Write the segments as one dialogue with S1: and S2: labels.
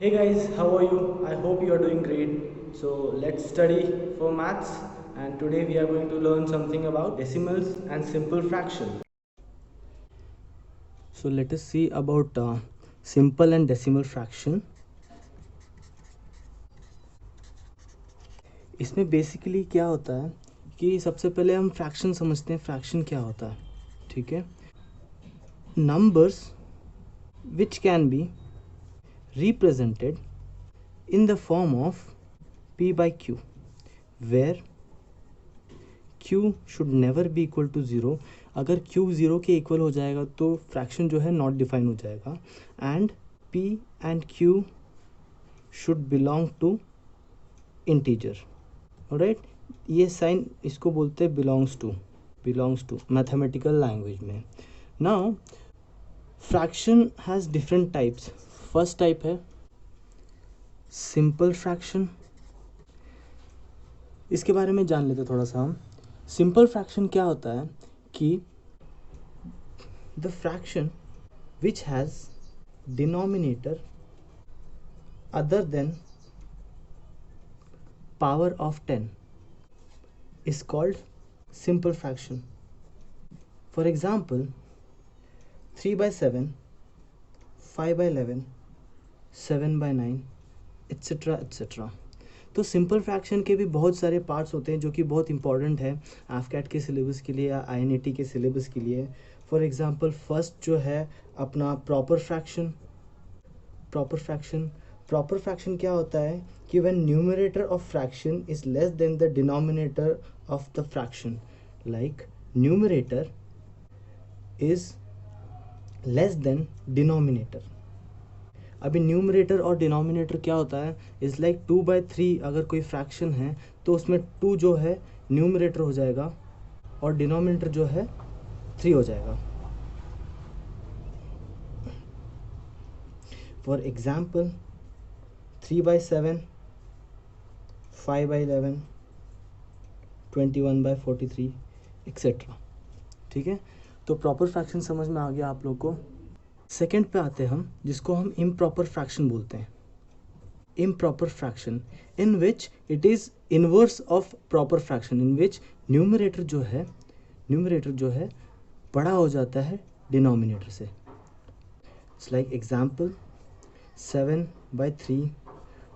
S1: Hey guys, how are you? I hope you are doing great. So let's study for maths, and today we are going to learn something about decimals and simple fraction. So let us see about simple and decimal fraction. इसमें basically क्या होता है कि सबसे पहले हम fraction समझते हैं फ्रैक्शन क्या होता है. ठीक है. Numbers which can be represented in the form of p by q, where q should never be equal to 0. अगर q 0 के इक्वल हो जाएगा तो फ्रैक्शन जो है नॉट डिफाइन हो जाएगा. And p and q should belong to integer. Alright, ये साइन इसको बोलते हैं बिलोंग्स टू मैथमेटिकल लैंग्वेज में. Now fraction has different types. First type है सिंपल फ्रैक्शन. इसके बारे में जान लेते थोड़ा सा हम. सिंपल फ्रैक्शन क्या होता है कि the fraction which has denominator other than power of 10 is called simple fraction. For example, 3 by 7, 5 by 11, 7 by 9, etc. etc. तो सिंपल फ्रैक्शन के भी बहुत सारे पार्ट्स होते हैं जो कि बहुत इंपॉर्टेंट है एफकैट के सिलेबस के लिए या आईएनईटी के सिलेबस के लिए. फॉर एग्जांपल फर्स्ट जो है अपना प्रॉपर फ्रैक्शन. प्रॉपर फ्रैक्शन क्या होता है कि when numerator of fraction is less than the denominator of the fraction, like numerator is less than denominator. अभी न्यूमरेटर और डिनोमिनेटर क्या होता है इज लाइक 2/3. अगर कोई फ्रैक्शन है तो उसमें 2 जो है न्यूमरेटर हो जाएगा और डिनोमिनेटर जो है 3 हो जाएगा. For example 3/7, 5/11, 21/43 etcetera. ठीक है, तो प्रॉपर फ्रैक्शन समझ में आ गया आप लोग को. सेकेंड पे आते हैं हम, जिसको हम इम्प्रॉपर फ्रैक्शन बोलते हैं. Improper fraction in which it is inverse of proper fraction, in which numerator जो है बड़ा हो जाता है डिनोमिनेटर से. It's like example 7/3,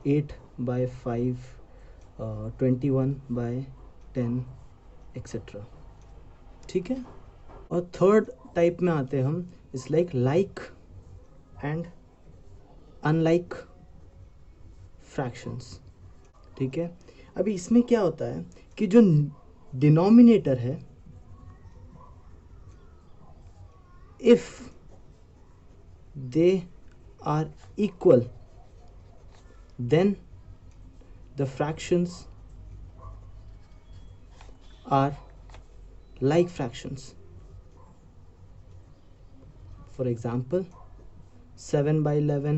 S1: 8/5, 21/10 etcetera. ठीक है. और थर्ड टाइप में आते हैं हम, it's like and unlike fractions. ठीक है. अभी इसमें क्या होता है कि जो डिनोमिनेटर है, if they are equal then the fractions are like fractions. For example 7/11,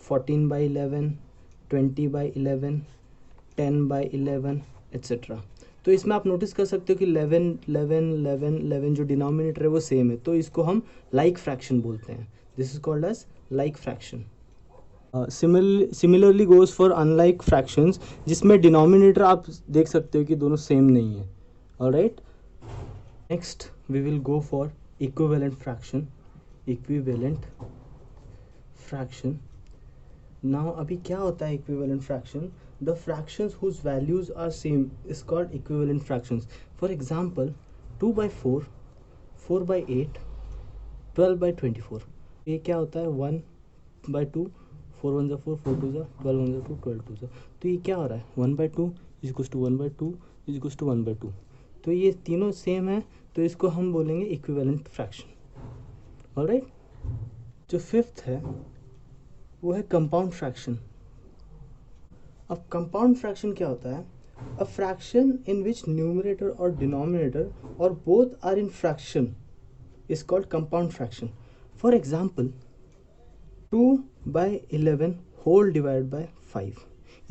S1: 14/11, 20/11, 10/11 etc. तो इसमें आप नोटिस कर सकते हो कि 11 11 11 11 जो डिनोमिनेटर है वो सेम है, तो इसको हम लाइक फ्रैक्शन बोलते हैं. This is called as like fraction. Similarly goes for unlike fractions, जिसमें डिनोमिनेटर आप देख सकते हो कि दोनों सेम नहीं है. Alright, next we will go for equivalent fraction. Now अभी क्या होता है equivalent fraction? The fractions whose values are same is called equivalent fractions. For example 2/4, 4/8, 12/24. ये क्या होता है 1/2, 4 1 4, 4 2 12 1 2, 12 2. तो ये क्या हो रहा है 1/2 is equals to 1/2 is equals to 1/2. तो ये तीनों सेम है, तो इसको हम बोलेंगे इक्विवेलेंट फ्रैक्शन. ऑलराइट, जो फिफ्थ है वो है कंपाउंड फ्रैक्शन. अब कंपाउंड फ्रैक्शन क्या होता है? A fraction in which numerator और डिनोमिनेटर और both are in fraction is called compound fraction. For example 2/11 whole divide by 5.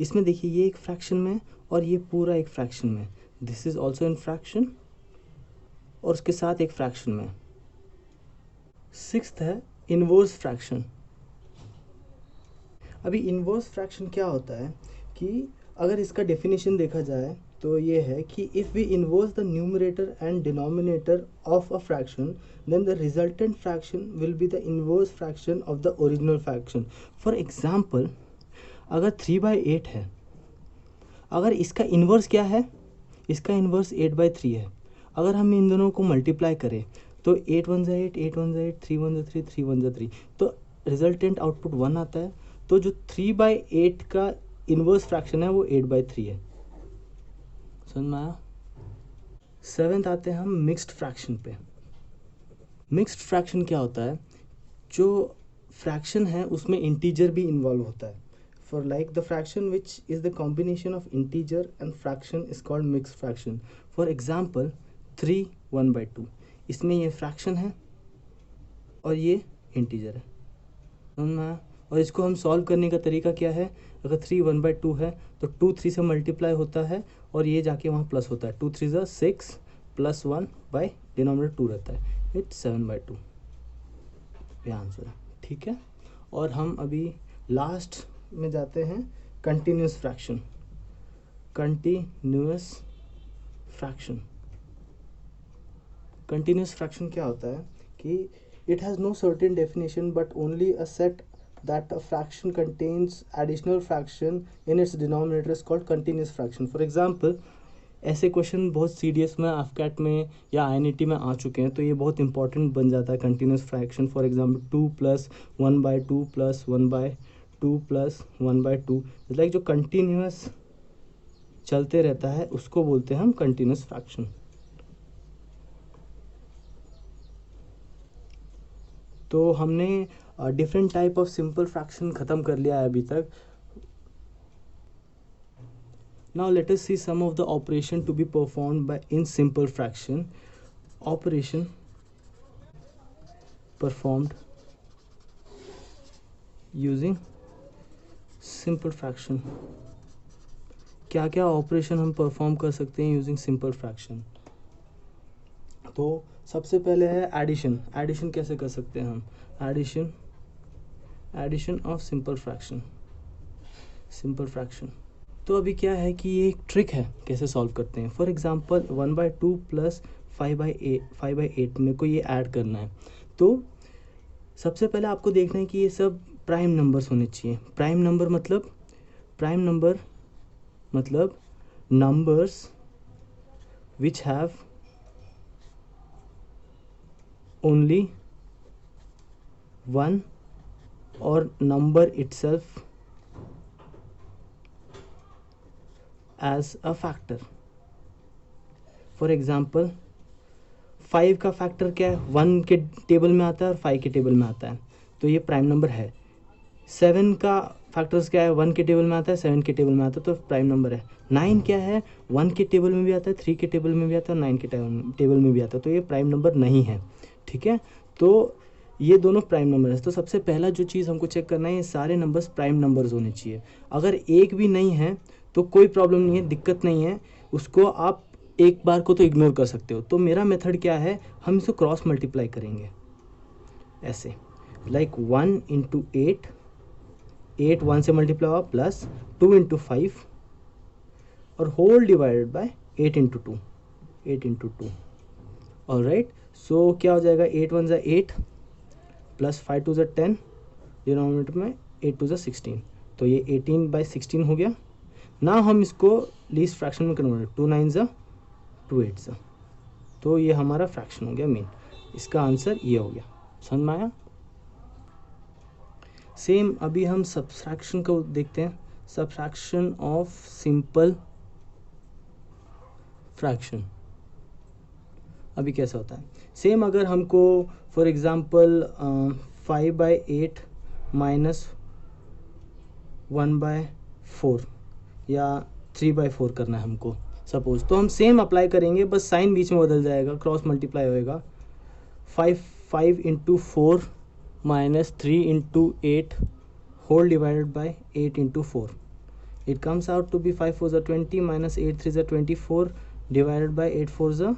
S1: इसमें देखिए ये एक फ्रैक्शन में और ये पूरा एक फ्रैक्शन में. This is also in fraction और उसके साथ एक फ्रैक्शन में. सिक्स्थ है इनवर्स फ्रैक्शन. अभी इन्वर्स फ्रैक्शन क्या होता है कि अगर इसका डेफिनेशन देखा जाए तो ये है कि if we inverse the numerator and denominator of a fraction then the resultant fraction will be the inverse fraction of the original fraction. For example, अगर 3/8 है, अगर इसका इन्वर्स क्या है, इसका इन्वर्स 8/3 है. अगर हम इन दोनों को मल्टीप्लाई करें तो 8 1 ज़ा 8, 8 1 ज़ा 8, 3 1 ज़ा 3, 3 1 ज़ा 3, तो रिजल्टेंट आउटपुट 1 आता है. तो जो 3/8 का इन्वर्स फ्रैक्शन है वो 8/3 है. समझ में आया? 7th आते हैं हम मिक्स्ड फ्रैक्शन पे. मिक्स्ड फ्रैक्शन क्या होता है? जो फ्रैक्शन है उसमें इंटीजर भी इन्वॉल्व होता है. For like the fraction which is the combination of integer and fraction is called mixed fraction. For example 3 1/2, इसमें ये फ्रैक्शन है और ये इंटीजर है. समझ में आया? और इसको हम सॉल्व करने का तरीका क्या है? अगर 3 1/2 है तो 2 3 से मल्टीप्लाई होता है और ये जाके वहाँ प्लस होता है. 2 3 ज़ा 6 प्लस 1 बाई डिनोमिनेटर 2 रहता है. इट्स 7/2. ये आंसर है. ठीक है. और हम अभी लास्ट में जाते हैं continuous fraction. Continuous fraction. Continuous fraction क्या होता है कि it has no certain definition but only a set that a fraction contains additional fraction in its denominator is called continuous fraction. For example, ऐसे question बहुत CDS में, AFCAT में या INET में आ चुके हैं, तो ये बहुत इंपॉर्टेंट बन जाता है continuous fraction. For example 2 + 1/2 + 1/2 + 1/2, like जो कंटिन्यूस चलते रहता है उसको बोलते हैं हम कंटिन्यूस फ्रैक्शन. तो हमने different type of simple fraction ख़त्म कर लिया है अभी तक. Now let us see some of the operation to be performed by in simple fraction. Operation performed using simple fraction. क्या क्या ऑपरेशन हम परफॉर्म कर सकते हैं यूजिंग सिंपल फ्रैक्शन? तो सबसे पहले है एडिशन. एडिशन कैसे कर सकते हैं हम? Addition of simple fraction. तो अभी क्या है कि ये एक ट्रिक है कैसे सॉल्व करते हैं. फॉर एग्जांपल 1/2 + 5/8 मेरे को ये ऐड करना है. तो सबसे पहले आपको देखना है कि ये सब प्राइम नंबर्स होने चाहिए. प्राइम नंबर मतलब numbers which have only one or number itself as a factor. For example 5 का फैक्टर क्या है? 1 के टेबल में आता है और 5 के टेबल में आता है, तो ये प्राइम नंबर है. 7 का फैक्टर्स क्या है? 1 के टेबल में आता है, 7 के टेबल में आता है, तो प्राइम नंबर है. 9 क्या है? 1 के टेबल में भी आता है, 3 के टेबल में भी आता है, 9 के टेबल में भी आता है, तो ये प्राइम नंबर नहीं है. ठीक है. तो ये दोनों प्राइम नंबर है. तो सबसे पहला जो चीज़ हमको चेक करना है, ये सारे नंबर्स प्राइम नंबर्स होने चाहिए. अगर एक भी नहीं है तो कोई प्रॉब्लम नहीं है, दिक्कत नहीं है, उसको आप एक बार को तो इग्नोर कर सकते हो. तो मेरा मेथड क्या है, हम इसको क्रॉस मल्टीप्लाई करेंगे ऐसे, लाइक 1 × 8, 8 1 से मल्टीप्लाई हुआ, प्लस 2 × 5 और होल डिवाइडेड बाय 8 × 2, 8 × 2. ऑलराइट. सो क्या हो जाएगा? 8 1 ज़ा 8 प्लस 5 2 ज़ा 10, डिनोमिनेटर में 8 2 ज़ा 16, तो ये 18/16 हो गया. ना हम इसको लीस्ट फ्रैक्शन में कन्वर्ट, 2 9 ज़ा 2 8 ज़ा, तो ये हमारा फ्रैक्शन हो गया मेन. इसका आंसर ये हो गया. समझ में आया? सेम अभी हम सब्सट्रैक्शन को देखते हैं. सब्सट्रैक्शन ऑफ सिंपल फ्रैक्शन अभी कैसा होता है? सेम अगर हमको फॉर एग्जांपल 5/8 माइनस 1/4 या 3/4 करना है हमको सपोज, तो हम सेम अप्लाई करेंगे, बस साइन बीच में बदल जाएगा, क्रॉस मल्टीप्लाई होएगा. 5 × 4 minus 3 × 8 whole divided by 8 × 4. It comes out to be 5 4 ज़ा 20 माइनस 8 3 ज़ा 24 डिवाइडेड बाय 8 4 ज़ा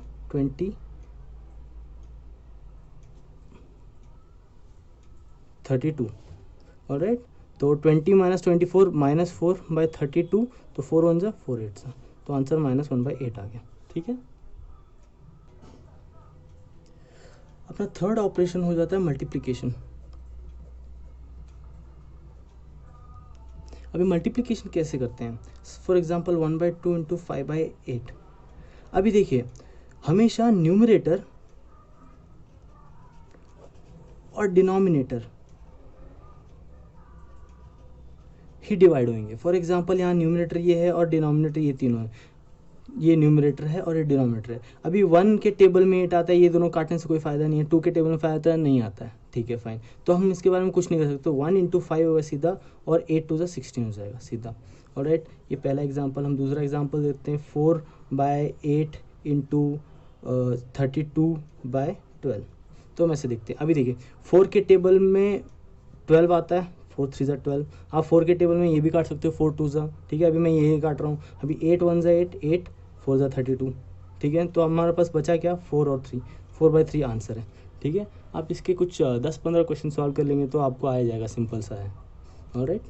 S1: 32. ऑलराइट. तो 20 माइनस 24 माइनस 4/32, तो 4 1 जा 4 8 जा, तो आंसर -1/8 आ गया। ठीक है, अपना थर्ड ऑपरेशन हो जाता है मल्टीप्लिकेशन। अभी मल्टीप्लिकेशन कैसे करते हैं? For example 1/2 into 5/8। अभी देखिए, हमेशा न्यूमरेटर और डिनोमिनेटर ही डिवाइड होंगे। फॉर एग्जांपल यहाँ न्यूमरेटर ये है और डिनोमिनेटर ये तीनों है, ये न्यूमरेटर है और ये डिनोमिनेटर है। अभी 1 के टेबल में 8 आता है, ये दोनों काटने से कोई फ़ायदा नहीं है। 2 के टेबल में फ़ायदा नहीं आता है, ठीक है फाइन। तो हम इसके बारे में कुछ नहीं कर सकते। 1 इंटू 5 होगा सीधा, और 8 2 16 हो जाएगा सीधा। ऑलराइट, ये पहला एग्जांपल। हम दूसरा एग्जांपल देते हैं 4/8 इंटू 32/12। तो हम ऐसे देखते हैं। अभी देखिए 4 के टेबल में 12 आता है, 4 3 ज़ा 12। आप 4 के टेबल में ये भी काट सकते हो, 4 2 ज़ा, ठीक है। अभी मैं यही काट रहा हूँ। अभी 8 1 ज़ा 8, 8 4 ज़ा 32, ठीक है। तो हमारे पास बचा क्या? 4 और 3, 4/3 आंसर है, ठीक है। आप इसके कुछ 10-15 क्वेश्चन सॉल्व कर लेंगे तो आपको आ जाएगा, सिंपल सा है। ऑलराइट,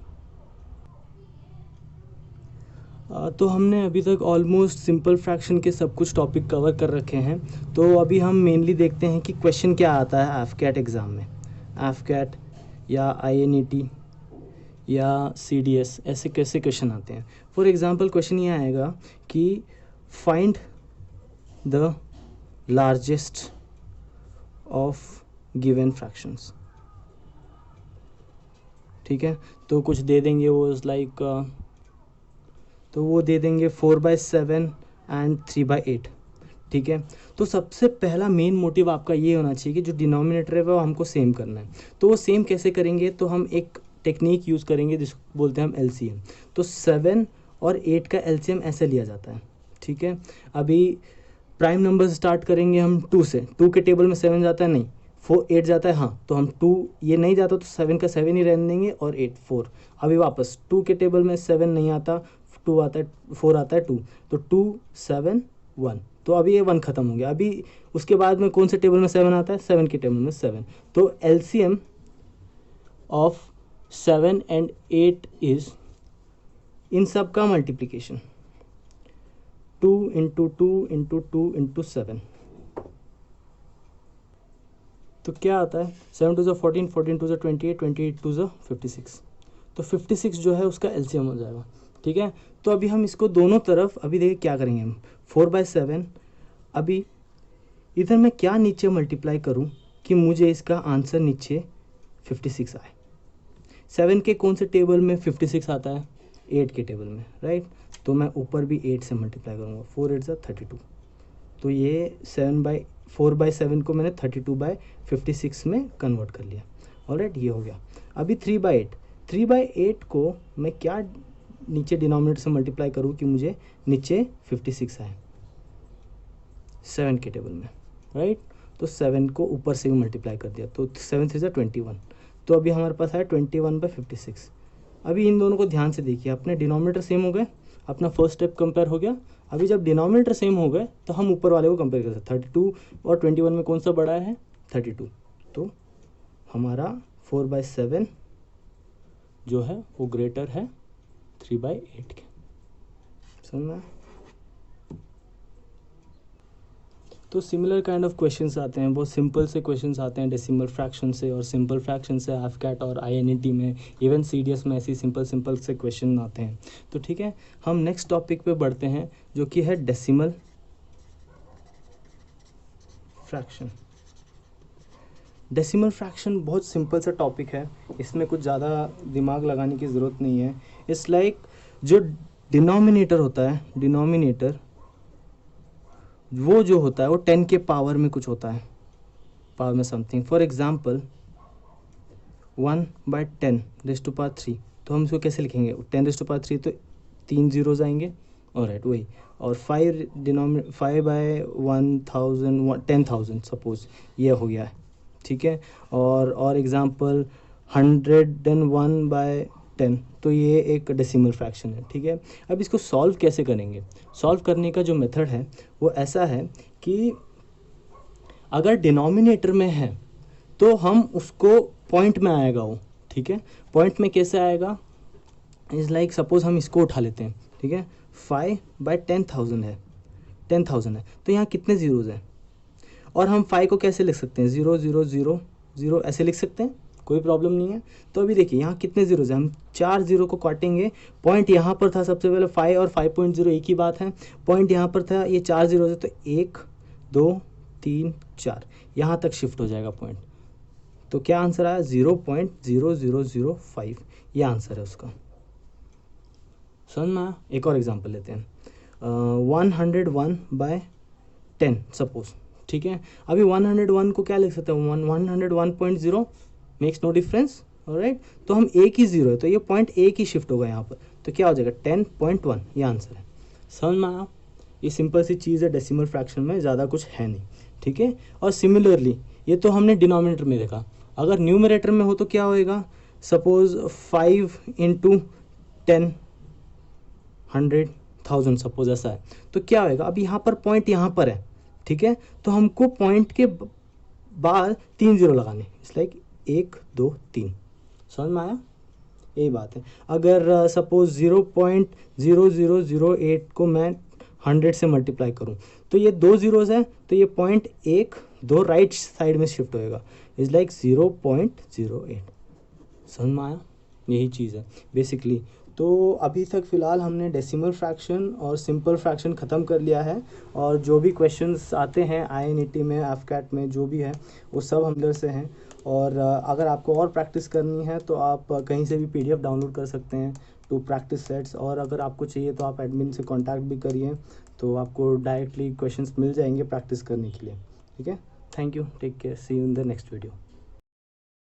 S1: तो हमने अभी तक ऑलमोस्ट सिंपल फ्रैक्शन के सब कुछ टॉपिक कवर कर रखे हैं। तो अभी हम मेनली देखते हैं कि क्वेश्चन क्या आता है एफकेट एग्ज़ाम में। एफकेट या INET या CDS, ऐसे कैसे क्वेश्चन आते हैं? फॉर एग्जांपल क्वेश्चन ये आएगा कि find the largest of given fractions, ठीक है। तो कुछ दे देंगे वो लाइक तो वो दे देंगे 4/7 एंड 3/8, ठीक है। तो सबसे पहला मेन मोटिव आपका ये होना चाहिए कि जो डिनोमिनेटर है वो हमको सेम करना है। तो वो सेम कैसे करेंगे? तो हम एक टेक्निक यूज़ करेंगे जिसको बोलते हैं हम LCM। तो 7 और 8 का LCM ऐसे लिया जाता है, ठीक है। अभी प्राइम नंबर स्टार्ट करेंगे हम 2 से। 2 के टेबल में 7 जाता है, नहीं 8 जाता है, हाँ। तो हम 2 ये नहीं जाता तो 7 का 7 ही रहने देंगे, और 8 4। अभी वापस 2 के टेबल में 7 नहीं आता, 2 आता है, 4 आता है, 2, तो 2 7 1। तो अभी ये 1 खत्म हो गया। अभी उसके बाद में कौन से टेबल में 7 आता है? 7 के टेबल में 7। तो LCM ऑफ 7 एंड 8 इज, इन सब का मल्टीप्लीकेशन 2 इंटू 2 इंटू 2 इंटू 7। तो क्या आता है? 7 2 ज़ा 14, 14 2 ज़ा 28, 28 2 ज़ा 56। तो 56 जो है उसका LCM हो जाएगा, ठीक है। तो अभी हम इसको दोनों तरफ, अभी देखिए क्या करेंगे हम, 4/7। अभी इधर मैं क्या नीचे मल्टीप्लाई करूं कि मुझे इसका आंसर नीचे 56 आए? 7 के कौन से टेबल में 56 आता है? 8 के टेबल में, राइट। तो मैं ऊपर भी 8 से मल्टीप्लाई करूँगा, 4 8 ज़ा 32। तो ये 4/7 को मैंने 32/56 में कन्वर्ट कर लिया। ऑलराइट, ये हो गया। अभी 3/8 को मैं क्या नीचे डिनोमिनेटर से मल्टीप्लाई करूँ कि मुझे नीचे 56 आए 7 के टेबल में, राइट। तो 7 को ऊपर से भी मल्टीप्लाई कर दिया, तो 7 3 ज़ा 21। तो अभी हमारे पास आया 21/56। अभी इन दोनों को ध्यान से देखिए, अपने डिनोमिनेटर सेम हो गए, अपना फर्स्ट स्टेप कंपेयर हो गया। अभी जब डिनोमिनेटर सेम हो गए तो हम ऊपर वाले को कंपेयर कर सकते हैं। 32 और 21 में कौन सा बड़ा है? 32। तो हमारा 4/7 जो है वो ग्रेटर है 3/8 के। समझ में? तो सिमिलर काइंड ऑफ क्वेश्चंस आते हैं, बहुत सिंपल से क्वेश्चंस आते हैं डेसिमल फ्रैक्शन से और सिंपल फ्रैक्शन से। एफकेट और INET में, इवन CDS में ऐसे सिंपल से क्वेश्चन आते हैं। तो ठीक है, हम नेक्स्ट टॉपिक पे बढ़ते हैं जो कि है डेसिमल फ्रैक्शन। डेसिमल फ्रैक्शन बहुत सिंपल सा टॉपिक है, इसमें कुछ ज़्यादा दिमाग लगाने की ज़रूरत नहीं है। इट्स लाइक जो डिनोमिनेटर होता है, डिनोमिनेटर वो जो होता है वो 10 के पावर में कुछ होता है, पावर में समथिंग। For example 1/10⁻3। तो हम इसको कैसे लिखेंगे? 10⁻3 तो 3 zeros आएंगे, ऑलराइट वही। और 5/1000 10,000 सपोज ये हो गया है, ठीक है। और एग्जांपल 101/10, तो ये एक डेसिमल फ्रैक्शन है, ठीक है। अब इसको सॉल्व कैसे करेंगे? सॉल्व करने का जो मेथड है वो ऐसा है कि अगर डिनोमिनेटर में है तो हम उसको पॉइंट में आएगा वो, ठीक है। पॉइंट में कैसे आएगा, इज़ लाइक सपोज हम इसको उठा लेते हैं, ठीक है, 5/10,000 है, 10,000 है, तो यहाँ कितने ज़ीरोज़ हैं, और हम 5 को कैसे लिख सकते हैं, 0 0 0 0 ऐसे लिख सकते हैं, कोई प्रॉब्लम नहीं है। तो अभी देखिए यहाँ कितने ज़ीरोज़ हैं, हम 4 ज़ीरो को काटेंगे। पॉइंट यहाँ पर था सबसे पहले 5 और 5.0 एक ही बात है, पॉइंट यहाँ पर था, ये 4 ज़ीरोज़ है, तो 1 2 3 4 यहाँ तक शिफ्ट हो जाएगा पॉइंट। तो क्या आंसर आया, 0.0005, ये आंसर है उसका। समझ में आया। एक और एग्जांपल लेते हैं, 101/10 सपोज, ठीक है। अभी 101 को क्या लिख सकते हैं, 101.0 मेक्स नो डिफरेंस, ऑलराइट। तो हम एक ही ज़ीरो है, तो ये पॉइंट एक ही शिफ्ट होगा यहाँ पर, तो क्या हो जाएगा 10.1, ये आंसर है। समझ में आया। ये सिंपल सी चीज़ है, डेसिमल फ्रैक्शन में ज़्यादा कुछ है नहीं, ठीक है। और सिमिलरली ये तो हमने डिनोमिनेटर में देखा, अगर न्यूमरेटर में हो तो क्या होएगा, सपोज 5 × 10 100 1000 सपोज ऐसा है, तो क्या होएगा, अब यहाँ पर पॉइंट यहाँ पर है, ठीक है, तो हमको पॉइंट के बाद 3 ज़ीरो लगाने, इट्स लाइक 1 2 3। समझ में आया, यही बात है। अगर सपोज 0.0008 को मैं 100 से मल्टीप्लाई करूँ, तो ये 2 ज़ीरोज़ है, तो ये पॉइंट 1 2 राइट साइड में शिफ्ट होएगा, इज़ लाइक 0.08। समझ में आया, यही चीज़ है बेसिकली। तो अभी तक फ़िलहाल हमने डेसिमल फ्रैक्शन और सिंपल फ्रैक्शन ख़त्म कर लिया है, और जो भी क्वेश्चंस आते हैं INET में, AFCAT में, जो भी है वो सब हम इधर से हैं। और अगर आपको और प्रैक्टिस करनी है तो आप कहीं से भी PDF डाउनलोड कर सकते हैं टू प्रैक्टिस सेट्स, और अगर आपको चाहिए तो आप एडमिन से कॉन्टैक्ट भी करिए, तो आपको डायरेक्टली क्वेश्चंस मिल जाएंगे प्रैक्टिस करने के लिए, ठीक है। Thank you, take care, see you in the next video.